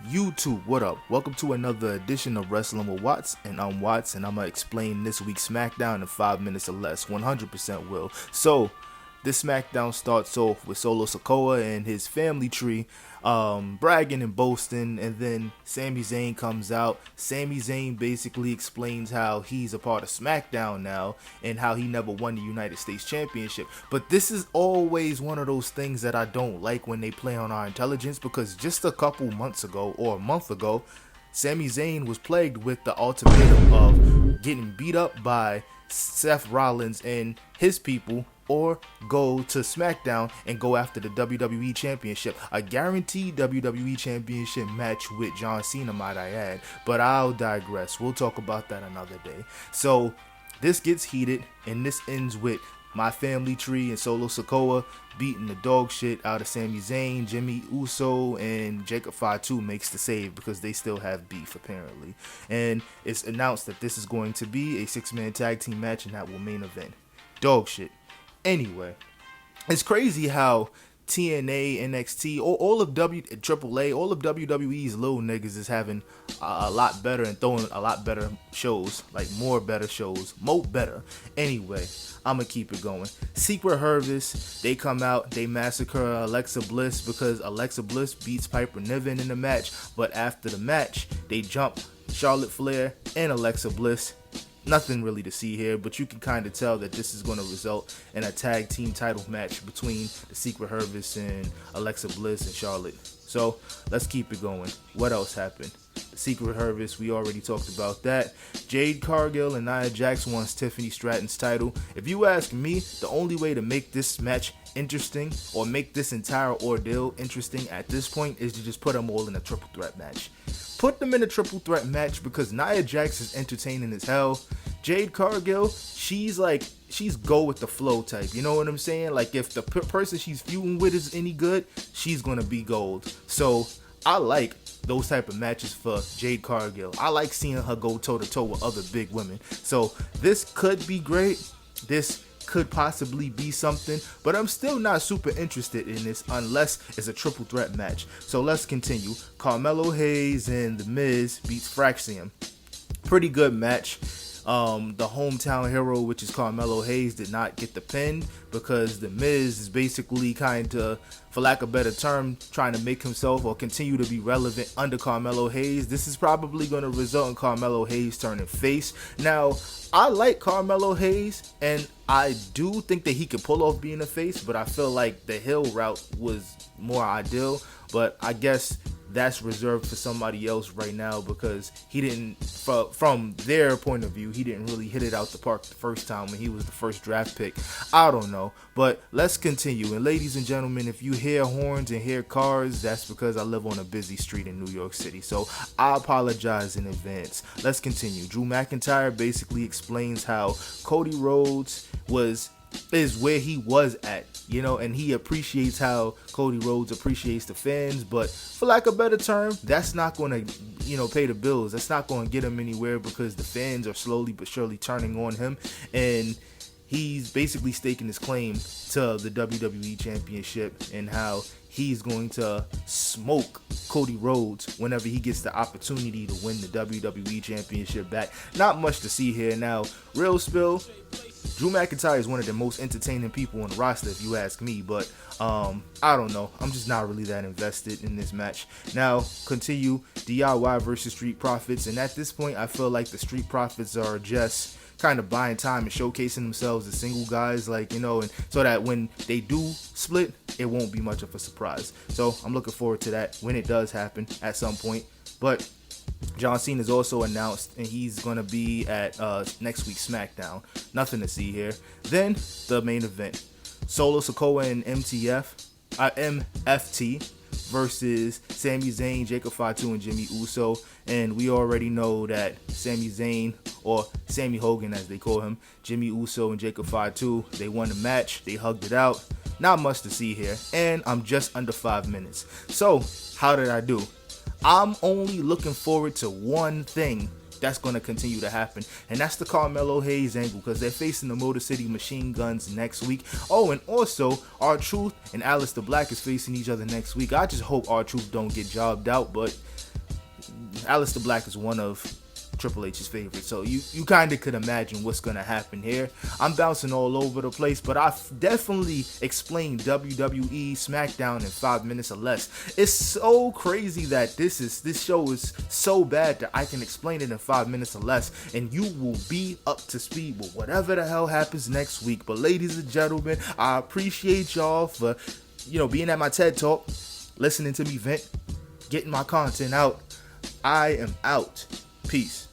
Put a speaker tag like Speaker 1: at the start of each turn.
Speaker 1: YouTube, what up? Welcome to another edition of Wrestling with Watts, and I'm Watts, and I'm gonna explain this week's Smackdown in 5 minutes or less. 100% will. So, this Smackdown starts off with Solo Sikoa and his family tree bragging and boasting, and then Sami Zayn comes out. Sami Zayn basically explains how he's a part of Smackdown now and how he never won the United States Championship. But this is always one of those things that I don't like when they play on our intelligence, because just a couple months ago or a month ago, Sami Zayn was plagued with the ultimatum of getting beat up by Seth Rollins and his people, or go to SmackDown and go after the WWE Championship. A guaranteed WWE Championship match with John Cena, might I add. But I'll digress. We'll talk about that another day. So this gets heated, and this ends with my family tree and Solo Sikoa beating the dog shit out of Sami Zayn. Jimmy Uso and Jacob Fatu makes the save because they still have beef apparently. And it's announced that this is going to be a 6-man tag team match, and that will main event. Dog shit. Anyway, it's crazy how TNA, NXT, all of AAA, all of WWE's little niggas is having a lot better and throwing a lot better shows, like more better shows, more better. Anyway, I'm gonna keep it going. Secret Hervis, they come out, they massacre Alexa Bliss because Alexa Bliss beats Piper Niven in the match, but after the match, they jump Charlotte Flair and Alexa Bliss. Nothing really to see here, but you can kind of tell that this is going to result in a tag team title match between the Secret Hervis and Alexa Bliss and Charlotte. So let's keep it going. What else happened? The Secret Hervis, we already talked about that. Jade Cargill and Nia Jax wants Tiffany Stratton's title. If you ask me, the only way to make this match interesting, or make this entire ordeal interesting at this point, is to just put them all in a triple threat match. Put them in a triple threat match, because Nia Jax is entertaining as hell. Jade Cargill, she's go with the flow type, you know what I'm saying? Like, if the person she's feuding with is any good, she's gonna be gold. So I like those type of matches for Jade Cargill. I like seeing her go toe to toe with other big women. So this could be great. This could possibly be something, but I'm still not super interested in this unless it's a triple threat match. So let's continue. Carmelo Hayes and The Miz beats Fraxium. Pretty good match. The hometown hero, which is Carmelo Hayes, did not get the pin because The Miz is basically kind of, for lack of a better term, trying to make himself or continue to be relevant under Carmelo Hayes. This is probably going to result in Carmelo Hayes turning face. Now, I like Carmelo Hayes, and I do think that he could pull off being a face, but I feel like the heel route was more ideal. But I guess that's reserved for somebody else right now, because he didn't, from their point of view, he didn't really hit it out the park the first time when he was the first draft pick. I don't know, but let's continue. And ladies and gentlemen, if you hear horns and hear cars, that's because I live on a busy street in New York City, so I apologize in advance. Let's continue. Drew McIntyre basically explains how Cody Rhodes is where he was at, you know, and he appreciates how Cody Rhodes appreciates the fans, but for lack of a better term, that's not going to, you know, pay the bills. That's not going to get him anywhere, because the fans are slowly but surely turning on him, and he's basically staking his claim to the WWE Championship and how he's going to smoke Cody Rhodes whenever he gets the opportunity to win the WWE Championship back. Not much to see here. Now, real spill, Drew McIntyre is one of the most entertaining people on the roster, if you ask me, but I don't know. I'm just not really that invested in this match. Now, continue. DIY versus Street Profits, and at this point, I feel like the Street Profits are just kind of buying time and showcasing themselves as single guys, like, you know, and so that when they do split, it won't be much of a surprise. So I'm looking forward to that when it does happen at some point. But John Cena is also announced, and he's going to be at next week's SmackDown. Nothing to see here. Then the main event, Solo Sikoa and MFT versus Sami Zayn, Jacob Fatu, and Jimmy Uso. And we already know that Sami Zayn, or Sammy Hogan as they call him, Jimmy Uso and Jacob Fatu, they won the match. They hugged it out. Not much to see here. And I'm just under 5 minutes. So how did I do? I'm only looking forward to one thing that's going to continue to happen, and that's the Carmelo Hayes angle, because they're facing the Motor City Machine Guns next week. Oh, and also R-Truth and Aleister Black is facing each other next week. I just hope R-Truth don't get jobbed out, but Aleister Black is one of Triple H's favorites, so you kind of could imagine what's gonna happen here. I'm bouncing all over the place, but I've definitely explained WWE SmackDown in 5 minutes or less. It's so crazy that this show is so bad that I can explain it in 5 minutes or less, and you will be up to speed with whatever the hell happens next week. But ladies and gentlemen, I appreciate y'all for being at my TED Talk, listening to me vent, getting my content out. I am out. Peace.